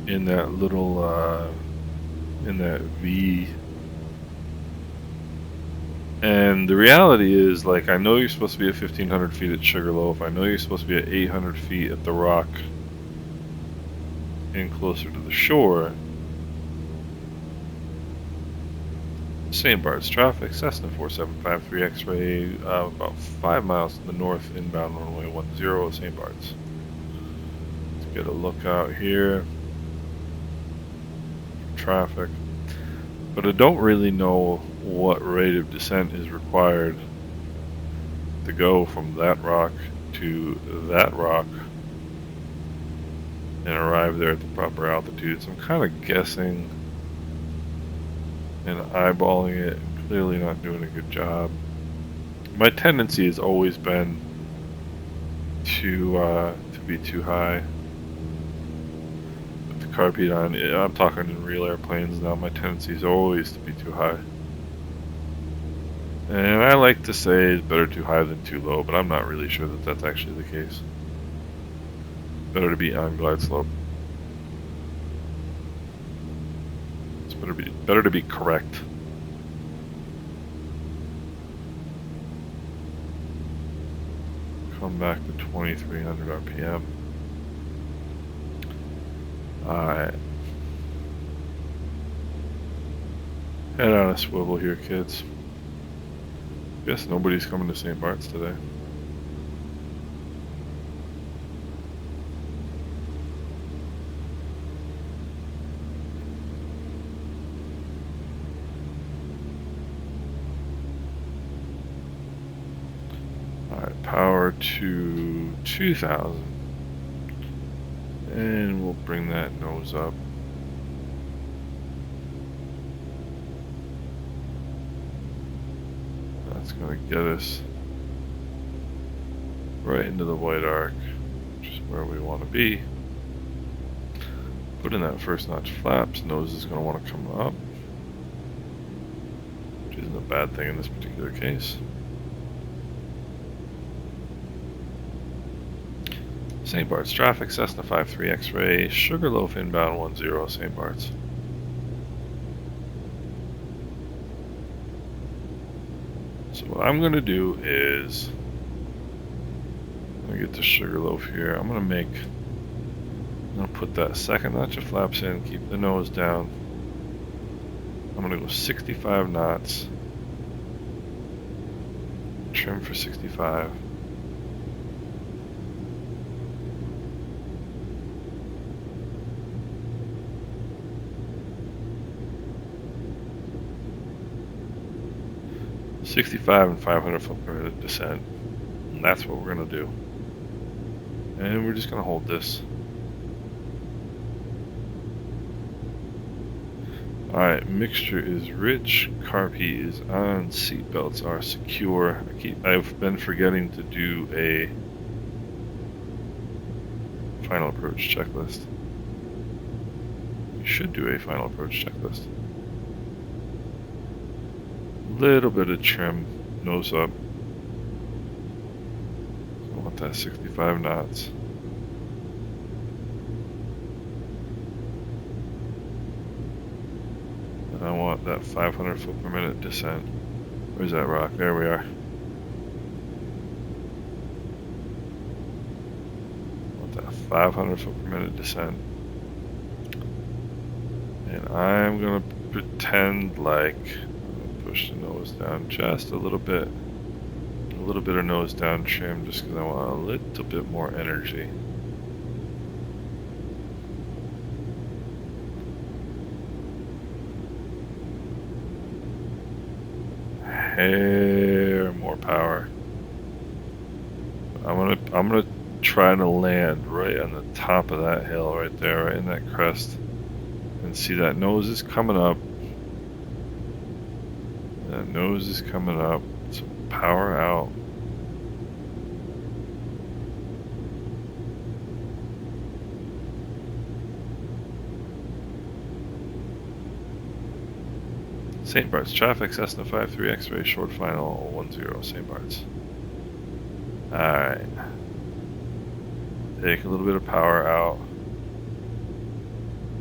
Speaker 1: In that little, in that V. And the reality is, like, I know you're supposed to be at 1,500 feet at Sugarloaf. I know you're supposed to be at 800 feet at the Rock and closer to the shore. St. Barts traffic, Cessna 4753 X-ray, about 5 miles to the north, inbound runway 10 St. Barts. Let's get a look out here. Traffic. But I don't really know what rate of descent is required to go from that rock to that rock and arrive there at the proper altitude. So I'm kind of guessing and eyeballing it, clearly not doing a good job. My tendency has always been to be too high. With the carpet on, I'm talking in real airplanes now, my tendency is always to be too high. And I like to say it's better too high than too low, but I'm not really sure that that's actually the case. Better to be on glide slope. Better to be correct. Come back to 2300 RPM. Alright. Head on a swivel here, kids. Guess nobody's coming to St. Barts today. Alright, power to 2000. And we'll bring that nose up. That's going to get us right into the white arc, which is where we want to be. Put in that first notch flaps, nose is going to want to come up, which isn't a bad thing in this particular case. St. Barts traffic, Cessna 53 X-ray, Sugarloaf inbound 10 St. Barts. So what I'm going to do is, I'm going to get to Sugarloaf here. I'm going to put that second notch of flaps in, keep the nose down. I'm going to go 65 knots. Trim for 65. .65 and 500 foot per minute descent. And that's what we're going to do. And we're just going to hold this. Alright, mixture is rich, carb heat is on, seatbelts are secure. I've been forgetting to do a final approach checklist. You should do a final approach checklist. Little bit of trim, nose up. I want that 65 knots. And I want that 500 foot per minute descent. Where's that rock? There we are. I want that 500 foot per minute descent. And I'm gonna pretend like push the nose down just a little bit of nose down trim, just because I want a little bit more energy. hair more power. I'm gonna try to land right on the top of that hill right there, right in that crest. And see that nose is coming up. That nose is coming up. So power out. St. Barts traffic, Cessna 53 X-ray, short final 10, St. Barts. Alright. Take a little bit of power out.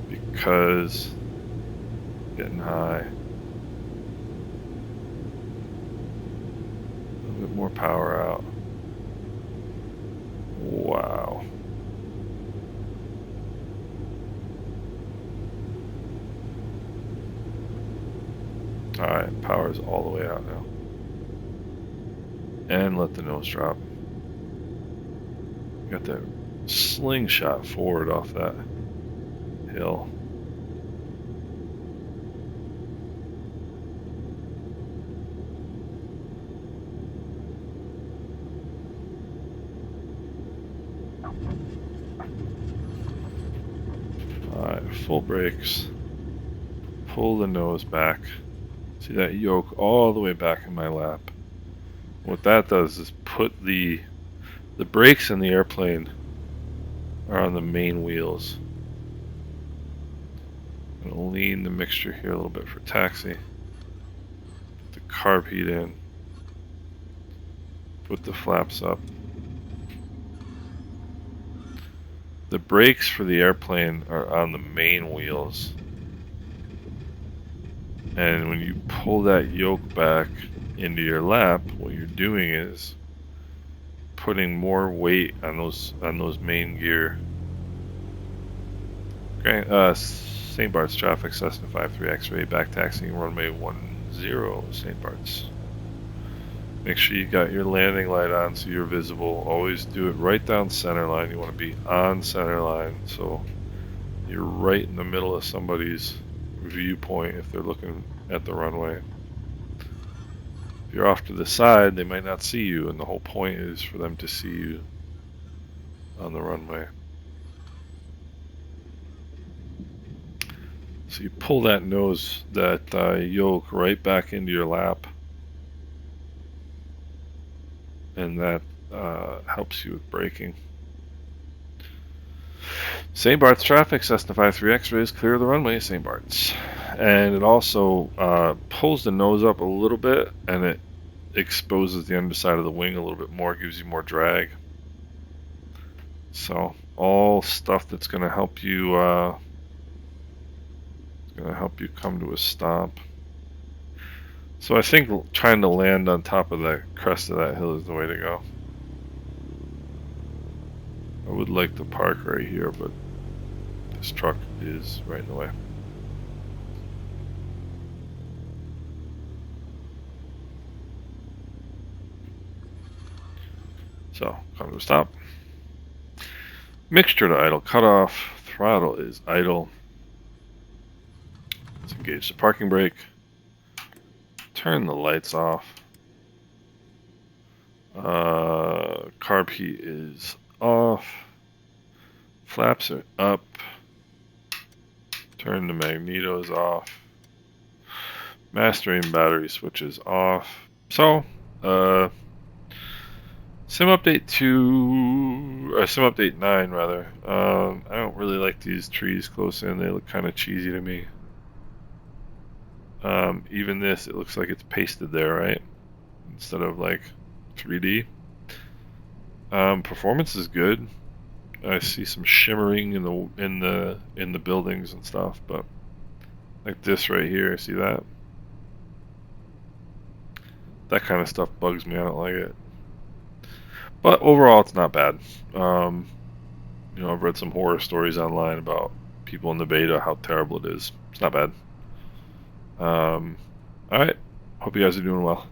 Speaker 1: Because getting high. A little bit more power out. Wow. Alright, power's all the way out now. And let the nose drop. Got that slingshot forward off that hill. Alright, full brakes. Pull the nose back. See that yoke all the way back in my lap. What that does is put the brakes in the airplane are on the main wheels. I'm going to lean the mixture here a little bit for taxi. Put the carb heat in. Put the flaps up. The brakes for the airplane are on the main wheels. And when you pull that yoke back into your lap, what you're doing is putting more weight on those main gear. Okay, St. Barts traffic, Cessna 53 X-ray, back taxiing runway 10, St. Barts. Make sure you got your landing light on so you're visible. Always do it right down center line. You want to be on center line so you're right in the middle of somebody's viewpoint if they're looking at the runway. If you're off to the side, they might not see you, and the whole point is for them to see you on the runway. So you pull that nose, that yoke right back into your lap, and that helps you with braking. St. Barts traffic, Cessna 53 X-rays, clear the runway, St. Barts. And it also pulls the nose up a little bit, and it exposes the underside of the wing a little bit more, gives you more drag. So all stuff that's going to help you come to a stop. So I think trying to land on top of the crest of that hill is the way to go. I would like to park right here, but this truck is right in the way. So, come to a stop. Mixture to idle cutoff. Throttle is idle. Let's engage the parking brake. Turn the lights off. Carb heat is off. Flaps are up. Turn the magnetos off. Mastering battery switches off. So, Sim Update 2, or Sim Update 9 rather. I don't really like these trees close in. They look kind of cheesy to me. Even this, it looks like it's pasted there, right? Instead of like 3D. Performance is good. I see some shimmering in the buildings and stuff, but like this right here, see that? That kind of stuff bugs me. I don't like it. But overall, it's not bad. You know, I've read some horror stories online about people in the beta, how terrible it is. It's not bad. Alright. Hope you guys are doing well.